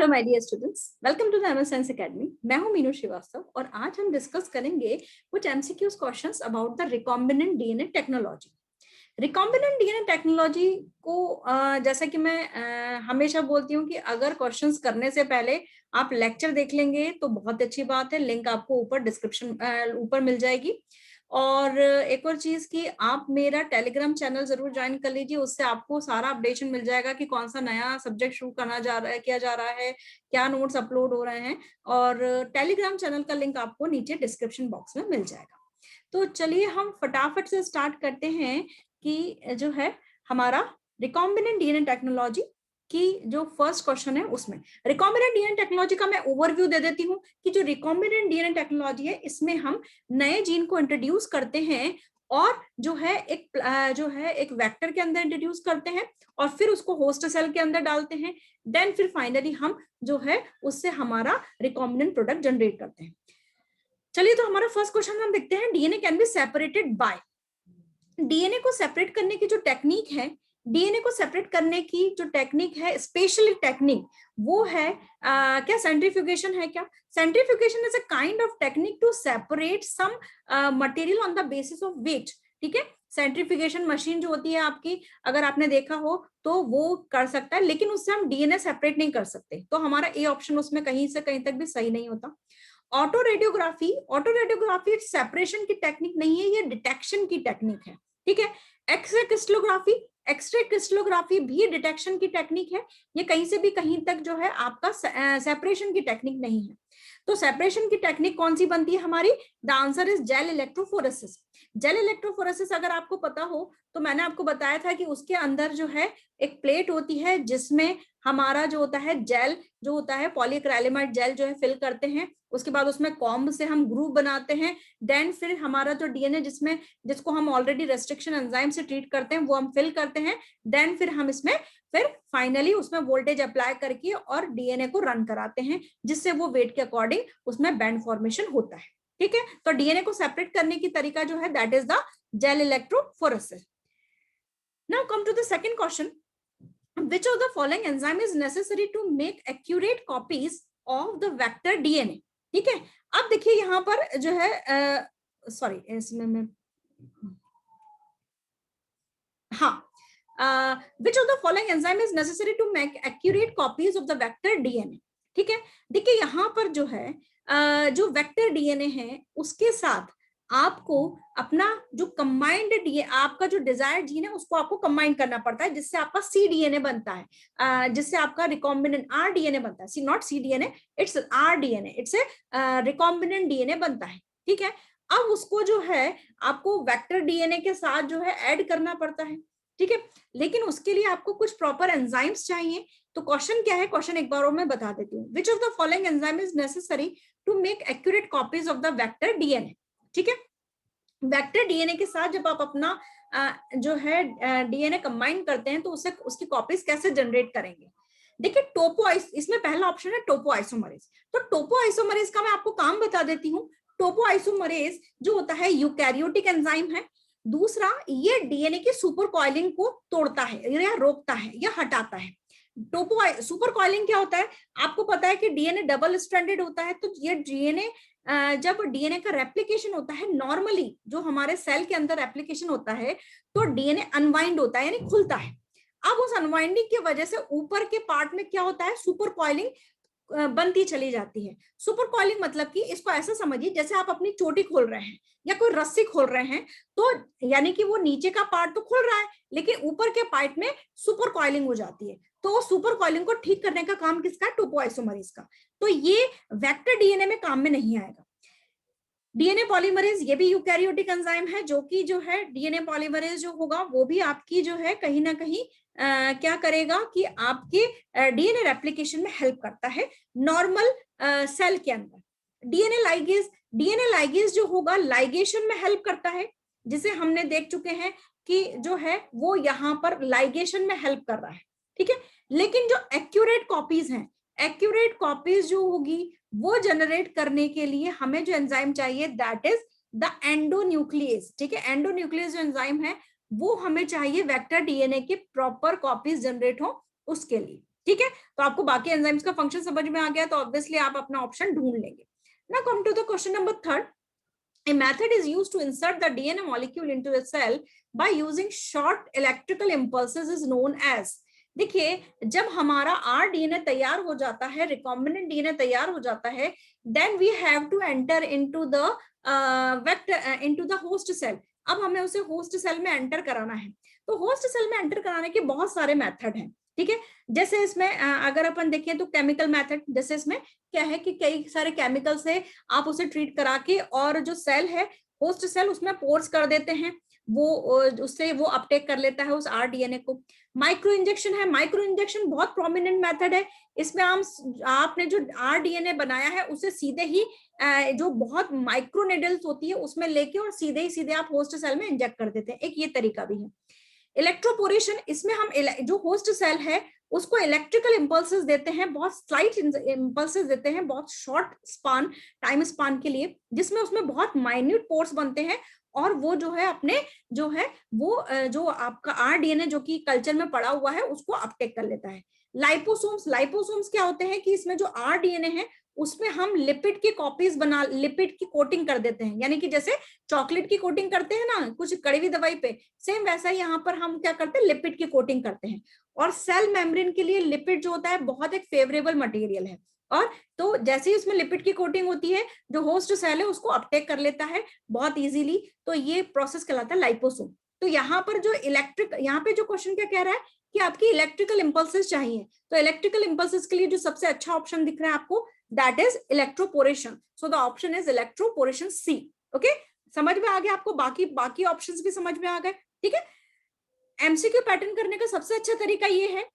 Hello my dear students, welcome to the MS science academy. मैं हूं मीनू श्रीवास्तव और आज हम डिस्कस करेंगे कुछ MCQs questions about the recombinant DNA technology. Recombinant DNA technology को जैसा कि मैं हमेशा बोलती हूँ कि अगर क्वेश्चंस करने से पहले आप लेक्चर देख लेंगे तो बहुत अच्छी बात है। लिंक आपको ऊपर डिस्क्रिप्शन ऊपर मिल जाएगी। और एक और चीज कि आप मेरा टेलीग्राम चैनल जरूर ज्वाइन कर लीजिए, उससे आपको सारा अपडेशन मिल जाएगा कि कौन सा नया सब्जेक्ट शुरू करना जा रहा है, किया जा रहा है, क्या नोट्स अपलोड हो रहे हैं। और टेलीग्राम चैनल का लिंक आपको नीचे डिस्क्रिप्शन बॉक्स में मिल जाएगा। तो चलिए हम फटाफट से स्टार्ट करते हैं कि जो है हमारा रिकॉम्बिनेंट डीएनए टेक्नोलॉजी की जो फर्स्ट क्वेश्चन है उसमें रिकॉम्बिनेंट डीएनए टेक्नोलॉजी का मैं ओवरव्यू दे देती हूँ कि जो रिकॉम्बिनेंट डीएनए टेक्नोलॉजी है इसमें हम नए जीन को इंट्रोड्यूस करते हैं और जो है एक वेक्टर के अंदर इंट्रोड्यूस करते हैं और फिर उसको होस्ट सेल के अंदर डालते हैं। देन फिर फाइनली हम जो है उससे हमारा रिकॉम्बिनेंट प्रोडक्ट जनरेट करते हैं। चलिए तो हमारा फर्स्ट क्वेश्चन हम देखते हैं, DNA can be separated by. DNA को सेपरेट करने की जो टेक्निक है, डीएनए को सेपरेट करने की जो टेक्निक है, स्पेशल टेक्निक, वो है क्या सेंट्रीफ्यूगेशन है। क्या centrifugation is a kind of technique to separate some material on the basis of weight. ठीक है, सेंट्रीफ्यूगेशन मशीन जो होती है आपकी, अगर आपने देखा हो तो वो कर सकता है, लेकिन उससे हम डीएनए सेपरेट नहीं कर सकते। तो हमारा ए ऑप्शन उसमें कहीं से कहीं तक भी सही नहीं होता। ऑटो रेडियोग्राफी सेपरेशन की टेक्निक नहीं है, ये डिटेक्शन की टेक्निक है। ठीक है, एक्सरे क्रिस्टलोग्राफी भी डिटेक्शन की टेक्निक है, ये कहीं से भी कहीं तक जो है आपका सेपरेशन की टेक्निक नहीं है। तो सेपरेशन की टेक्निक कौन सी बनती है हमारी? The answer is gel electrophoresis. Gel electrophoresis अगर आपको पता हो तो मैंने आपको बताया था कि उसके अंदर जो है एक प्लेट होती है जिसमें हमारा जो होता है जेल जो होता है पॉलीक्राइलेमाइड जेल जो है फिल करते हैं। उसके बाद उसमें कॉम्ब से हम ग्रूव बनाते हैं। देन फिर हमारा जो डीएनए जिसको हम ऑलरेडी रेस्ट्रिक्शन एंजाइम से ट्रीट करते हैं वो हम फिल करते हैं। देन फिर हम इसमें फिर फाइनली उसमें वोल्टेज अप्लाई करके और डीएनए को रन कराते हैं, जिससे वो वेट के अकॉर्डिंग उसमें बैंड फॉर्मेशन होता है। ठीक है, तो डीएनए को सेपरेट करने की तरीका जो है that is the gel electrophoresis. Now come to the second question, which of the following enzyme is necessary to make accurate copies of the vector DNA? ठीक है, अब देखिए यहां पर जो है सॉरी इसमें मैं which of the following enzyme is necessary to make accurate copies of the vector DNA? ठीक है, देखिए यहां पर जो है जो वेक्टर डीएनए है उसके साथ आपको अपना जो कंबाइंड डीएनए, आपका जो डिजायर्ड जीन है उसको आपको कंबाइन करना पड़ता है, जिससे आपका सी डीएनए बनता है, जिससे आपका रिकॉम्बिनेंट आर डीएनए बनता है। See not C DNA, it's R DNA, it's a recombinant DNA बनता है। ठीक है, अब उसको जो है आपको वेक्टर डीएनए के साथ जो है ऐड करना पड़ता है। ठीक है, लेकिन उसके लिए आपको कुछ प्रॉपर एंजाइम्स चाहिए। तो क्वेश्चन क्या है, क्वेश्चन एक बार और मैं बता देती हूँ। Which of the following enzyme is necessary to make accurate copies of the vector DNA? ठीक है, वेक्टर डीएनए के साथ जब आप अपना जो है डीएनए कंबाइन करते हैं तो उससे उसकी कॉपीज कैसे जनरेट करेंगे? देखिए इसमें पहला ऑप्शन है टोपो आइसोमरेज। तो टोपो आइसोमरेज का मैं आपको काम बता देती हूँ। टोपो आइसोमरेज जो होता है यूकैरियोटिक एंजाइम है। दूसरा, ये डीएनए की सुपर कॉइलिंग को तोड़ता है या रोकता है या हटाता है। सुपर कॉइलिंग क्या होता है? आपको पता है कि डीएनए डबल स्ट्रैंडेड होता है, तो ये डीएनए जब डीएनए का रेप्लिकेशन होता है, नॉर्मली जो हमारे सेल के अंदर रेप्लिकेशन होता है तो डीएनए अनवाइंड होता है यानी खुलता है। अब उस अनवाइंडिंग की वजह से ऊपर के पार्ट में क्या होता है, सुपर कॉइलिंग बनती चली जाती है। सुपर कॉइलिंग मतलब कि इसको ऐसा समझिए जैसे आप अपनी चोटी खोल रहे हैं या कोई रस्सी खोल रहे हैं, तो यानी कि वो नीचे का पार्ट तो खुल रहा है लेकिन ऊपर के पार्ट में सुपर कॉइलिंग हो जाती है। तो सुपर कॉइलिंग को ठीक करने का काम किसका? टोपो आइसोमरेज का। तो ये वेक्टर डीएनए में काम में नहीं आएगा। डीएनए पॉलीमरेज ये भी यूकैरियोटिक एंजाइम है, जो कि जो है डीएनए पॉलीमरेज जो होगा वो भी आपकी जो है कहीं ना कहीं क्या करेगा कि आपके डीएनए रेप्लिकेशन में हेल्प करता है नॉर्मल सेल के अंदर। डीएनए लाइगेज जो होगा लाइगेशन में हेल्प करता है, जिसे हमने देख चुके हैं कि जो है वो यहाँ पर लाइगेशन में हेल्प कर रहा है। ठीक है, लेकिन जो एक्यूरेट कॉपीज हैं, एक्यूरेट कॉपीज जो होगी वो जनरेट करने के लिए हमें जो एंजाइम चाहिए दैट इज द एंडोन्यूक्लियस। ठीक है, एंडोन्यूक्लियस जो एंजाइम है वो हमें चाहिए वेक्टर डीएनए के प्रॉपर कॉपीज जनरेट हो उसके लिए। ठीक है, तो आपको बाकी एंजाइम्स का फंक्शन समझ में आ गया, तो ऑब्वियसली आप अपना ऑप्शन ढूंढ लेंगे। Now come to the question number 3rd। A method is used to insert the DNA molecule into a cell by using short electrical impulses is known as। देखिए, जब हमारा आरडीएनए तैयार हो जाता है, रिकॉम्बिनेंट डीएनए तैयार हो जाता है, then we have to enter into the vector into the host cell. अब हमें उसे होस्ट सेल में एंटर कराना है। तो होस्ट सेल में एंटर कराने के बहुत सारे मेथड हैं, ठीक है। जैसे इसमें अगर अपन देखें तो केमिकल मेथड, जैसे इसमें क्या है कि कई सारे केमिकल से आप उसे ट्रीट करा के और जो सेल है होस्ट सेल उसमें पोर्स कर देते हैं, वो उससे वो अपटेक कर लेता है उस आरडीएनए को। माइक्रो इंजेक्शन है, माइक्रो इंजेक्शन बहुत प्रोमिनेंट मेथड है। इसमें आपने जो आरडीएनए बनाया है उसे सीधे ही जो बहुत माइक्रो निडल्स होती है उसमें लेके और सीधे ही सीधे आप होस्ट सेल में इंजेक्ट कर देते हैं, एक ये तरीका भी है। इलेक्ट्रोपोरेशन, इसमें हम जो होस्ट सेल है उसको इलेक्ट्रिकल इंपल्सेस देते हैं, बहुत स्लाइट इंपल्सेस देते हैं, बहुत शॉर्ट स्पान टाइम स्पान के लिए, जिसमें उसमें बहुत माइन्यूट पोर्स बनते हैं और वो जो है अपने जो है वो जो आपका आरडीएनए जो कि कल्चर में पड़ा हुआ है उसको अपटेक कर लेता है। लाइपोसोम्स, लाइपोसोम्स क्या होते हैं कि इसमें जो आरडीएनए है उसमें हम लिपिड की कॉपीज बना, लिपिड की कोटिंग कर देते हैं, यानी कि जैसे चॉकलेट की कोटिंग करते हैं ना कुछ कड़वी दवाई पे, सेम वैसा ही यहाँ पर हम क्या करते हैं, लिपिड की कोटिंग करते हैं। और सेल मेम्ब्रेन के लिए लिपिड जो होता है बहुत एक फेवरेबल मटेरियल है, और तो जैसे ही उसमें लिपिड की कोटिंग होती है जो होस्ट सेल है उसको अपटेक कर लेता है बहुत इजीली, तो ये प्रोसेस कहलाता है लाइपोसोम। तो यहाँ पर जो यहाँ पे जो क्वेश्चन क्या कह रहा है कि आपकी इलेक्ट्रिकल इंपल्सेस चाहिए, तो इलेक्ट्रिकल इंपल्सेस के लिए जो सबसे अच्छा ऑप्शन दिख रहा है आपको, that is electroporation. So the option is electroporation C. Okay, समझ में आ गया आपको, बाकी ऑप्शंस भी समझ में आ गए, ठीक है। एमसीक्यू पैटर्न करने का सबसे अच्छा तरीका ये है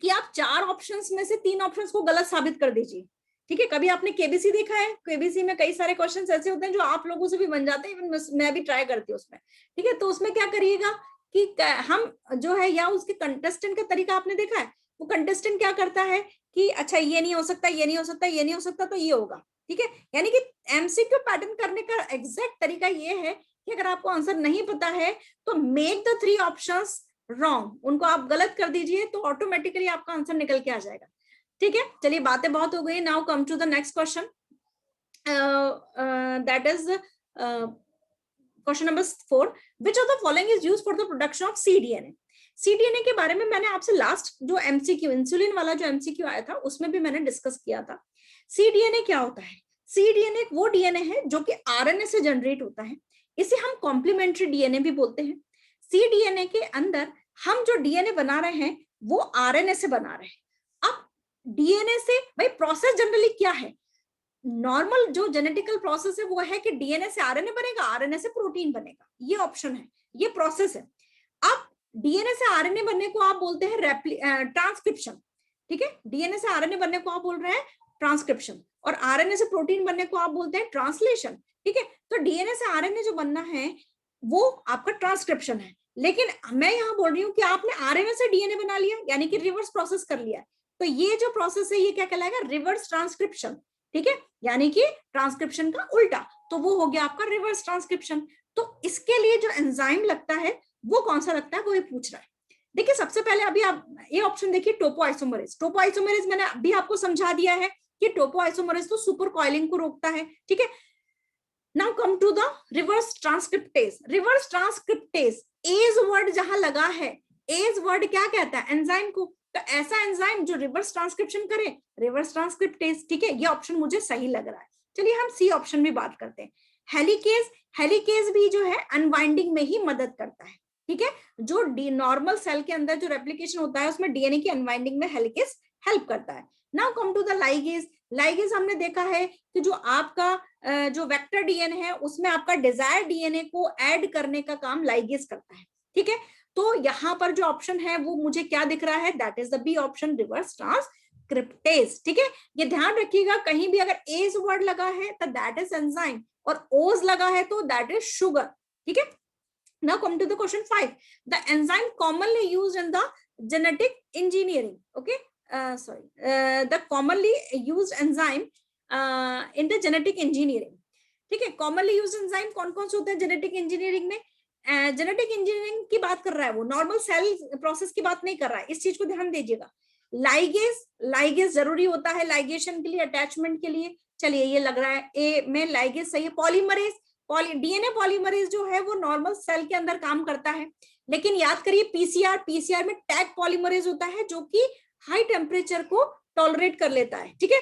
कि आप 4 ऑप्शंस में से 3 ऑप्शंस को गलत साबित कर दीजिए, ठीक है। कभी आपने केबीसी देखा है, केबीसी में कई सारे क्वेश्चंस ऐसे होते हैं जो आप लोगों से भी बन जाते हैं, इवन मैं भी ट्राई करती हूँ उसमें, ठीक है। तो उसमें क्या करिएगा कि हम जो है, या उसके कंटेस्टेंट का तरीका आपने देखा है, वो कंटेस्टेंट क्या करता है कि अच्छा ये नहीं हो सकता, ये नहीं हो सकता, ये नहीं हो सकता, तो ये होगा, ठीक है। यानी कि एमसीक्यू पैटर्न करने का एग्जैक्ट तरीका ये है कि अगर आपको आंसर नहीं पता है तो मेक द 3 ऑप्शंस रॉन्ग, उनको आप गलत कर दीजिए तो ऑटोमेटिकली आपका आंसर निकल के आ जाएगा, ठीक है। चलिए बातें बहुत हो गई, now come to the next question, that is question number 4। Which of the following is used for the production of cDNA. CDNA के बारे में मैंने आपसे लास्ट जो एमसीक्यू इंसुलिन वाला जो एमसीक्यू आया था उसमें भी मैंने डिस्कस किया था। सीडीएनए क्या होता है? सीडीएनए वो डीएनए है जो कि आरएनए से जनरेट होता है, इसे हम कॉम्प्लीमेंट्री डीएनए भी बोलते हैं। सीडीएनए के अंदर हम जो डीएनए बना रहे हैं वो आरएनए से बना रहे हैं। अब डीएनए से भाई प्रोसेस जनरली क्या है, नॉर्मल जो जेनेटिकल प्रोसेस है वो है कि डीएनए से आरएनए बनेगा, आरएनए से प्रोटीन बनेगा, ये ऑप्शन है, ये प्रोसेस है। अब डीएनए से आरएनए बनने को आप बोलते हैं ट्रांसक्रिप्शन, ठीक है। डीएनए से आरएनए बनने को आप बोल रहे हैं ट्रांसक्रिप्शन, और आरएनए से प्रोटीन बनने को आप बोलते हैं ट्रांसलेशन, ठीक है। तो डीएनए से आरएनए जो बनना है वो आपका ट्रांसक्रिप्शन है, लेकिन मैं यहाँ बोल रही हूँ कि आपने आरएनए से डीएनए बना लिया, यानी कि रिवर्स प्रोसेस कर लिया, तो ये जो प्रोसेस है ये क्या कहलाएगा, रिवर्स ट्रांसक्रिप्शन, ठीक है। यानी कि ट्रांसक्रिप्शन का उल्टा, तो वो हो गया आपका रिवर्स ट्रांसक्रिप्शन। तो इसके लिए जो एंजाइम लगता है वो कौन सा लगता है, वो ये पूछ रहा है। देखिए सबसे पहले अभी आप ये ऑप्शन देखिए, टोपोआइसोमरेज। टोपोआइसोमरेज मैंने अभी आपको समझा दिया है कि टोपोआइसोमरेज तो सुपर कॉइलिंग को रोकता है, ठीक है। Now come to the reverse transcriptase. Reverse transcriptase as word जहां लगा है, एज वर्ड क्या कहता है, एंजाइम को, तो ऐसा एंजाइम जो रिवर्स ट्रांसक्रिप्शन करे, रिवर्स ट्रांसक्रिप्टेज, ठीक है। ये ऑप्शन मुझे सही लग रहा है। चलिए हम सी ऑप्शन भी बात करते हैं। हेलिकेज, हेलिकेज भी जो है अनवाइंडिंग में ही मदद करता है, ठीक है। जो नॉर्मल सेल के अंदर जो रेप्लिकेशन होता है उसमें डीएनए की अनवाइंडिंग में हेलिकेज हेल्प करता है। Now come to the ligase. Ligase हमने देखा है कि जो आपका जो वेक्टर डीएनए है उसमें आपका डिजायर डीएनए को ऐड करने का काम लाइगेज करता है, ठीक है। तो यहाँ पर जो ऑप्शन है वो मुझे क्या दिख रहा है, that is the B option, reverse transcriptase, ठीक है। ये ध्यान रखिएगा कहीं भी अगर एज वर्ड लगा है तो दैट इज एंजाइम, और ओज लगा है तो दैट इज शुगर, ठीक है। Now come to the question 5. The enzyme commonly used in the genetic engineering. Okay, the commonly used enzyme in the genetic engineering. ठीक है, commonly used enzyme कौन कौन से होते हैं जेनेटिक इंजीनियरिंग में? जेनेटिक इंजीनियरिंग की बात कर रहा है वो, नॉर्मल सेल प्रोसेस की बात नहीं कर रहा है, इस चीज को ध्यान दीजिएगा। लाइगेज, लाइगेज जरूरी होता है लाइगेशन के लिए, अटैचमेंट के लिए। चलिए ये लग रहा है ए में लाइगेज सही है। पॉलीमरेज, डीएनए पॉलीमरेज जो है वो नॉर्मल सेल के अंदर काम करता है, लेकिन याद करिए पीसीआर, पीसीआर में टैग पॉलीमरेज होता है जो कि हाई टेम्परेचर को टॉलरेट कर लेता है, ठीक है।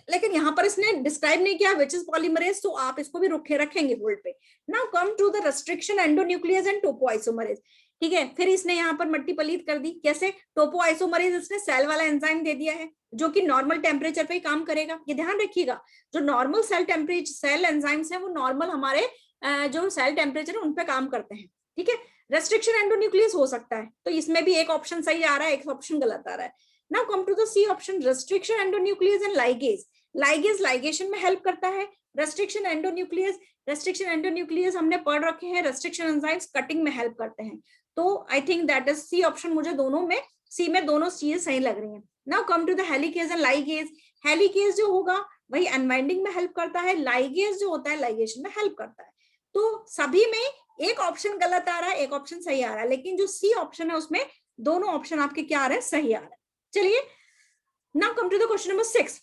लेकिन यहाँ पर इसने डिस्क्राइब नहीं किया विच इज पॉलीमरेज, तो आप इसको भी रखेंगे होल्ड पे। Now come to the restriction endonuclease and topoisomerase, ठीक है। फिर इसने यहाँ पर मट्टी पलीत कर दी, कैसे? टोपोआइसोमरेज इसने सेल वाला एंजाइम दे दिया है जो कि नॉर्मल टेम्परेचर पे ही काम करेगा। ये ध्यान रखिएगा, जो normal cell temperature cell enzymes हैं वो नॉर्मल हमारे जो सेल टेम्परेचर है उन पे काम करते हैं, ठीक है। रेस्ट्रिक्शन एंडोन्यूक्लियस हो सकता है, तो इसमें भी एक ऑप्शन सही आ रहा है, एक ऑप्शन गलत आ रहा है। Now come to the C option, restriction endonuclease and ligase. Ligase ligation में हेल्प करता है, रेस्ट्रिक्शन एंडोन्यूक्लियस, रेस्ट्रिक्शन एंडोन्यूक्लियस हमने पढ़ रखे हैं, रेस्ट्रिक्शन एंजाइम्स कटिंग में हेल्प करते हैं। तो I think that is C option, मुझे दोनों में सी में दोनों चीजें सही लग रही हैं। Now come to the helicase and ligase. Helicase जो होगा वही अनवाइंडिंग में हेल्प करता है, लाइगेज जो होता है लाइगेशन में हेल्प करता है। तो सभी में एक ऑप्शन गलत आ रहा है, एक ऑप्शन सही आ रहा है, लेकिन जो सी ऑप्शन है उसमें दोनों ऑप्शन आपके क्या आ रहे हैं? सही आ रहा है। चलिए now come to the question number 6,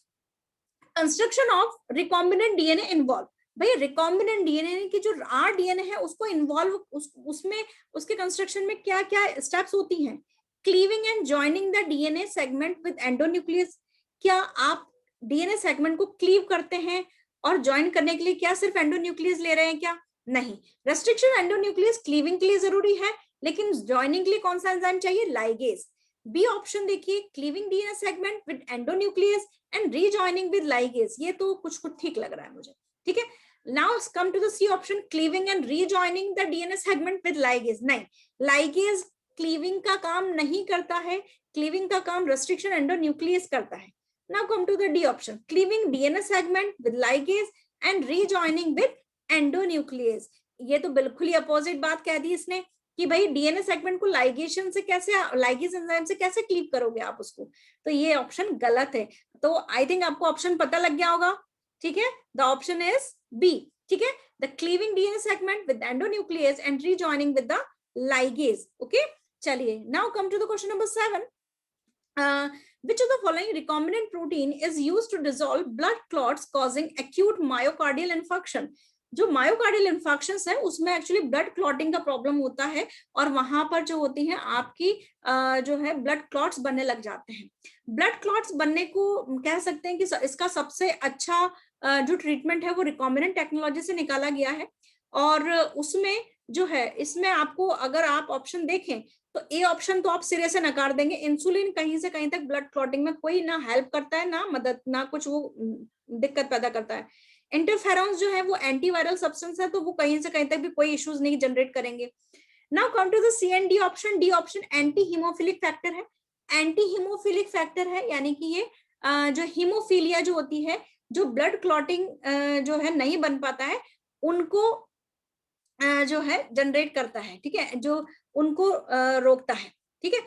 construction of recombinant DNA involve. भाई रिकॉम्बिनेंट डीएनए की जो आर डीएनए है उसको इन्वॉल्व उसमें उसके कंस्ट्रक्शन में क्या क्या स्टेप्स होती हैं? Cleaving and joining the DNA segment with endonuclease. क्या आप डीएनए सेगमेंट को क्लीव करते हैं और ज्वाइन करने के लिए क्या सिर्फ एंडोन्यूक्लियस ले रहे हैं क्या? नहीं, रेस्ट्रिक्शन एंडोन्यूक्लियस क्लीविंग के लिए जरूरी है, लेकिन ज्वाइनिंग के लिए कौन सा एंजाइम चाहिए? लाइगेज। बी ऑप्शन देखिए, cleaving DNA segment with endonuclease and rejoining with ligase, ये तो कुछ ठीक लग रहा है मुझे, ठीक है। Now come to the C option, cleaving and rejoining the DNA segment with ligase. नहीं, लाइगेज क्लीविंग का काम नहीं करता है, क्लीविंग का काम रेस्ट्रिक्शन एंडोन्यूक्लियस करता है। Now come to the D option, cleaving DNA segment with ligase and rejoining with endonuclease. ये तो बिल्कुल ही अपोजिट बात कह दी इसने कि भाई डीएनए सेगमेंट को लाइगेशन से कैसे, लाइगेज एंजाइम से कैसे क्लीव करोगे आप उसको, तो ये ऑप्शन गलत है। तो आई थिंक आपको ऑप्शन पता लग गया होगा, ठीक है। द ऑप्शन इज बी, ठीक है, the cleaving DNA segment with endonuclease and rejoining with the ligase. Okay, चलिए now come to the question number 7, which of the following recombinant protein is used to dissolve blood clots causing acute myocardial infarction। जो myocardial infections है उसमें actually blood clotting का problem होता है और वहां पर जो होती है आपकी जो है ब्लड क्लॉट्स बनने लग जाते हैं। ब्लड क्लॉट्स बनने को कह सकते हैं कि इसका सबसे अच्छा जो ट्रीटमेंट है वो रिकॉम्बिनेंट टेक्नोलॉजी से निकाला गया है। और उसमें जो है, इसमें आपको अगर आप ऑप्शन देखें तो ए ऑप्शन तो आप सिरे से नकार देंगे। इंसुलिन कहीं से कहीं तक ब्लड क्लॉटिंग में कोई ना हेल्प करता है, ना मदद, ना कुछ वो दिक्कत पैदा करता है। इंटरफेरॉन्स जो है वो एंटीवायरल सब्सटेंस है, तो वो कहीं से कहीं तक भी कोई इश्यूज नहीं जनरेट करेंगे। Now come to the C and D option. D option anti haemophilic factor है, एंटी हीमोफिलिक फैक्टर है, यानी कि ये जो हीमोफीलिया जो होती है, जो ब्लड क्लॉटिंग जो है नहीं बन पाता है उनको जो है जनरेट करता है, ठीक है, जो उनको रोकता है, ठीक है।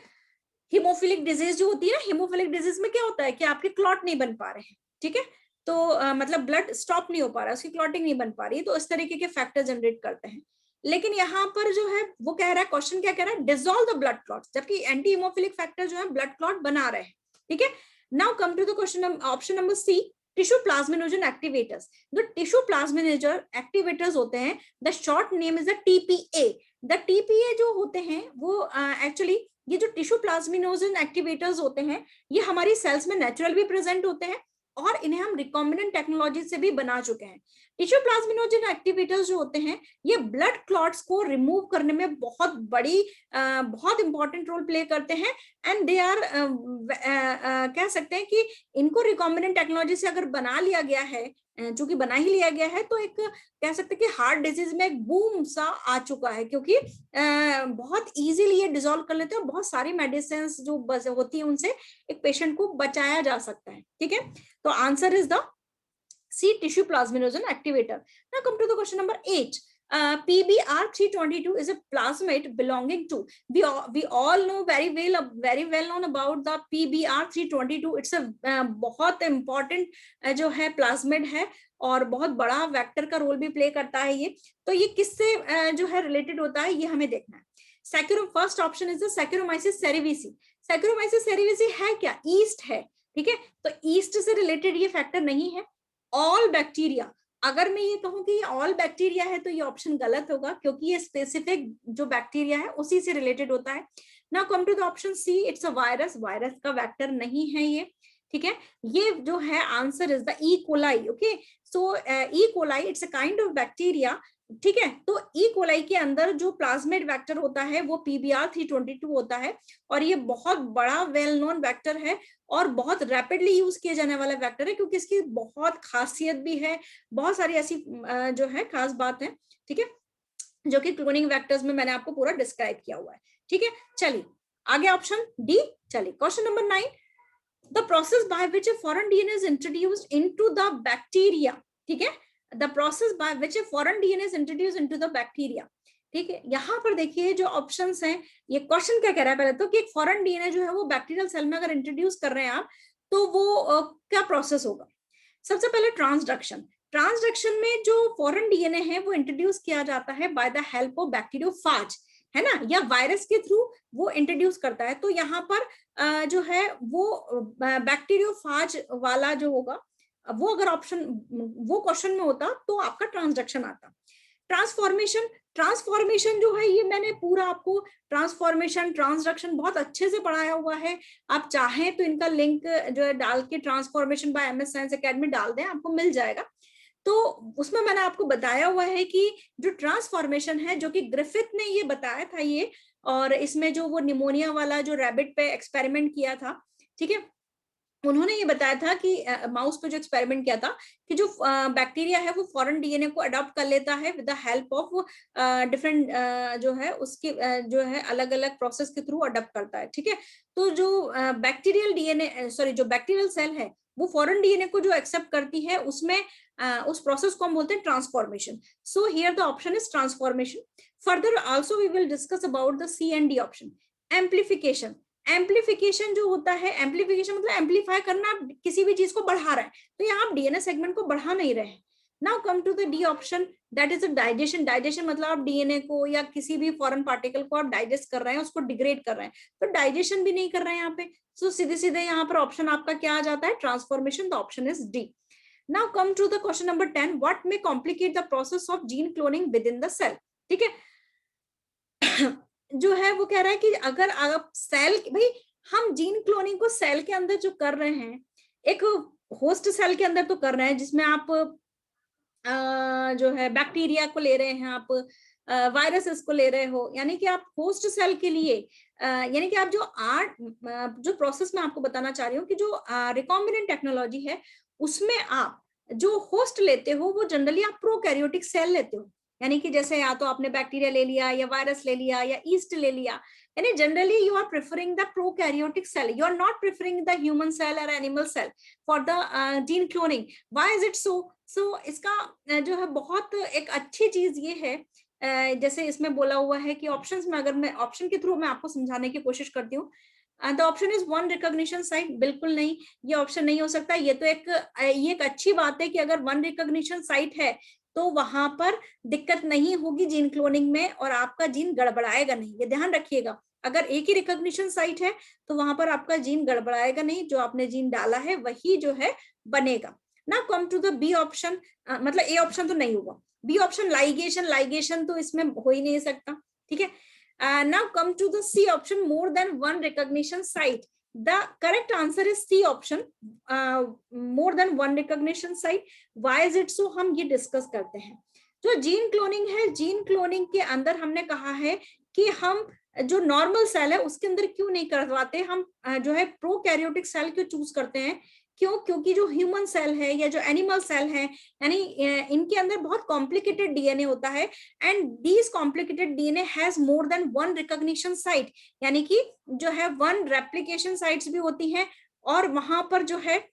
हीमोफिलिक डिजीज जो होती है ना, हीमोफिलिक डिजीज में क्या होता है कि आपके क्लॉट नहीं बन पा रहे हैं, ठीक है, तो मतलब ब्लड स्टॉप नहीं हो पा रहा है, उसकी क्लॉटिंग नहीं बन पा रही है, तो इस तरीके के फैक्टर जनरेट करते हैं। लेकिन यहाँ पर जो है वो कह रहा है, क्वेश्चन क्या कह रहा है? डिसॉल्व द ब्लड क्लॉट, जबकि एंटी हीमोफिलिक फैक्टर जो है ब्लड क्लॉट बना रहे हैं, ठीक है। Now come to the question option number C, tissue plasminogen activators. जो टिश्यू प्लाज्मिनोजन एक्टिवेटर्स होते हैं, the short name is the TPA. The TPA जो होते हैं वो एक्चुअली ये जो टिश्यू प्लाज्मिनोजन एक्टिवेटर्स होते हैं ये हमारी सेल्स में नेचुरल भी प्रेजेंट होते हैं और इन्हें हम रिकॉम्बिनेंट टेक्नोलॉजी से भी बना चुके हैं। टिश्यू प्लाज्मिनोजन एक्टिवेटर्स जो होते हैं ये ब्लड क्लॉट्स को रिमूव करने में बहुत बड़ी बहुत इंपॉर्टेंट रोल प्ले करते हैं। एंड दे आर कह सकते हैं कि इनको रिकॉम्बिनेंट टेक्नोलॉजी से अगर बना लिया गया है, चूंकि बना ही लिया गया है, तो एक कह सकते हैं कि हार्ट डिजीज में एक बूम सा आ चुका है, क्योंकि बहुत इजीली ये डिसॉल्व कर लेते हैं। बहुत सारी मेडिसिन जो होती है उनसे एक पेशेंट को बचाया जा सकता है, ठीक है। तो answer is the C, tissue plasminogen activator. Now come to the question number 8. PBR322 is a plasmid belonging to, we all know very well known about the PBR322. It's a बहुत important जो है plasmid है और बहुत बड़ा vector का role भी play करता है ये। तो ये किससे जो है रिलेटेड होता है ये हमें देखना है। First option is the saccharomyces cerevisiae. Saccharomyces cerevisiae है क्या, ईस्ट है, ठीक है, तो ईस्ट से रिलेटेड ये फैक्टर नहीं है। ऑल बैक्टीरिया, अगर मैं ये कहूं कि ये ऑल बैक्टीरिया है तो ये ऑप्शन गलत होगा, क्योंकि ये स्पेसिफिक जो बैक्टीरिया है उसी से रिलेटेड होता है। Now come to the option C, it's a virus, virus का वेक्टर नहीं है ये, ठीक है। ये जो है answer is the E coli, okay. So E coli it's a kind of bacteria, ठीक है। तो ई कोलाई के अंदर जो प्लाज्मिड वेक्टर होता है वो PBr322 होता है, और ये बहुत बड़ा वेल नोन वेक्टर है और बहुत रैपिडली यूज किया जाने वाला वेक्टर है, क्योंकि इसकी बहुत खासियत भी है, बहुत सारी ऐसी जो है खास बात है, ठीक है, जो कि क्लोनिंग वेक्टर्स में मैंने आपको पूरा डिस्क्राइब किया हुआ है, ठीक है। चलिए आगे ऑप्शन डी, चलिए question number 9, the process by which a foreign DNA is introduced into the bacteria, ठीक है, the process by which a foreign DNA is introduced into the bacteria, ठीक है। यहाँ पर देखिए जो ऑप्शंस हैं, ये क्वेश्चन क्या कह रहा है पहले तो, कि एक फॉरेन डीएनए जो है वो बैक्टीरियल सेल में अगर इंट्रोड्यूस कर रहे हैं आप, तो वो क्या प्रोसेस होगा। सबसे पहले ट्रांसडक्शन, ट्रांसडक्शन में जो फॉरेन डीएनए है वो इंट्रोड्यूस किया जाता है by the help of bacteriophage, है ना, या वायरस के थ्रू वो इंट्रोड्यूस करता है। तो यहाँ पर जो है वो बैक्टीरियोफाज वाला जो होगा, वो अगर ऑप्शन वो क्वेश्चन में होता तो आपका ट्रांसडक्शन आता। ट्रांसफॉर्मेशन, ट्रांसफॉर्मेशन जो है ये मैंने पूरा आपको ट्रांसफॉर्मेशन ट्रांसडक्शन बहुत अच्छे से पढ़ाया हुआ है, आप चाहें तो इनका लिंक जो है डाल के transformation by MS science academy डाल दें, आपको मिल जाएगा। तो उसमें मैंने आपको बताया हुआ है कि जो ट्रांसफॉर्मेशन है, जो कि ग्रिफिथ ने ये बताया था ये, और इसमें जो वो निमोनिया वाला जो रैबिट पे एक्सपेरिमेंट किया था, ठीक है, उन्होंने ये बताया था कि माउस पे जो एक्सपेरिमेंट किया था कि जो बैक्टीरिया है वो फॉरेन डीएनए को अडॉप्ट कर लेता है with the help of different जो है उसके जो है अलग अलग प्रोसेस के थ्रू अडॉप्ट करता है, ठीक है। तो जो बैक्टीरियल डीएनए सॉरी जो बैक्टीरियल सेल है वो फॉरेन डीएनए को जो एक्सेप्ट करती है, उसमें उस प्रोसेस को हम बोलते हैं transformation. So here the option is transformation. Further also we will discuss about the C and D option. Amplification, amplification जो होता है, एम्प्लीफिकेशन मतलब एम्प्लीफाई करना, आप किसी भी चीज को बढ़ा रहे हैं, तो यहाँ आप डीएनए सेगमेंट को बढ़ा नहीं रहे हैं। Now come to the D option, that is digestion. Digestion मतलब आप डीएनए को या किसी भी फॉरेन पार्टिकल को आप डाइजेस्ट कर रहे हैं, उसको डिग्रेड कर रहे हैं, तो डाइजेशन भी नहीं कर रहे हैं यहाँ पे। सो सीधे सीधे यहाँ पर ऑप्शन आपका क्या आ जाता है, transformation. The option is D. Now come to the question number 10, what may complicate the process of gene cloning within the cell, ठीक है। जो है वो कह रहा है कि अगर आप सेल, भाई हम जीन क्लोनिंग को सेल के अंदर जो कर रहे हैं, एक होस्ट सेल के अंदर तो कर रहे हैं जिसमें आप जो है बैक्टीरिया को ले रहे हैं, आप वायरसेस को ले रहे हो, यानी कि आप होस्ट सेल के लिए यानी कि आप जो प्रोसेस में आपको बताना चाह रही हूँ कि जो रिकॉम्बिनेंट टेक्नोलॉजी है उसमें आप जो होस्ट लेते हो वो जनरली आप प्रोकैरियोटिक सेल लेते हो, यानी कि जैसे या तो आपने बैक्टीरिया ले लिया या वायरस ले लिया या ईस्ट ले लिया, यानी generally you are preferring the prokaryotic cell, you are not preferring the human cell और animal cell for the gene cloning. Why is it so? So इसका जो है बहुत एक अच्छी चीज ये है, जैसे इसमें बोला हुआ है कि ऑप्शंस में, अगर मैं ऑप्शन के थ्रू मैं आपको समझाने की कोशिश करती हूँ, the option is one recognition site, बिल्कुल नहीं, ये ऑप्शन नहीं हो सकता। ये तो ये एक अच्छी बात है कि अगर वन रिकॉग्निशन साइट है तो वहां पर दिक्कत नहीं होगी जीन क्लोनिंग में और आपका जीन गड़बड़ाएगा नहीं, ये ध्यान रखिएगा। अगर एक ही रिकॉग्निशन साइट है तो वहां पर आपका जीन गड़बड़ाएगा नहीं, जो आपने जीन डाला है वही जो है बनेगा। Now come to the B option, मतलब ए ऑप्शन तो नहीं होगा, बी ऑप्शन लाइगेशन, लाइगेशन तो इसमें हो ही नहीं सकता, ठीक है। Now come to the C option, more than one recognition site. The correct answer is C option, more than one recognition site. Why is it so? हम ये डिस्कस करते हैं। जो जीन क्लोनिंग है, जीन क्लोनिंग के अंदर हमने कहा है कि हम जो नॉर्मल सेल है उसके अंदर क्यों नहीं करवाते, हम जो है प्रोकैरियोटिक सेल क्यों चूज करते हैं, क्यों? क्योंकि जो ह्यूमन सेल है या जो एनिमल सेल है, यानी इनके अंदर बहुत कॉम्प्लिकेटेड डीएनए होता है, and these complicated DNA has more than one recognition site, यानी कि जो है वन रेप्लिकेशन साइट्स भी होती हैं, और वहां पर जो है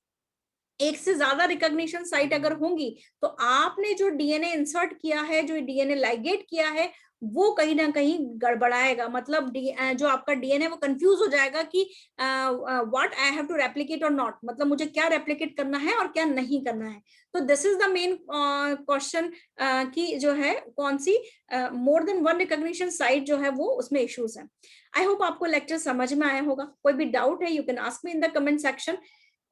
एक से ज्यादा रिकॉग्निशन साइट अगर होंगी तो आपने जो डीएनए इंसर्ट किया है, जो डीएनए लाइगेट किया है, वो कहीं ना कहीं गड़बड़ाएगा, मतलब जो आपका डीएनए वो कंफ्यूज हो जाएगा कि what I have to replicate और नॉट, मतलब मुझे क्या रेप्लिकेट करना है और क्या नहीं करना है। तो this is the main question कि जो है कौन सी more than one recognition site जो है वो उसमें इश्यूज है। आई होप आपको लेक्चर समझ में आया होगा। कोई भी डाउट है you can ask me in the comment section,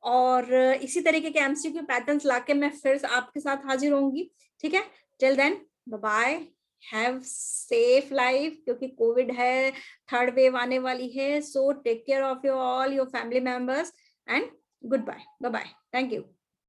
और इसी तरीके के एमसीक्यू पैटर्न्स लाके मैं फिर आपके साथ हाजिर होंगी। ठीक है, till then bye bye, have safe life, क्योंकि कोविड है, थर्ड वेव आने वाली है, so take care of your all your family members and goodbye, bye bye, thank you.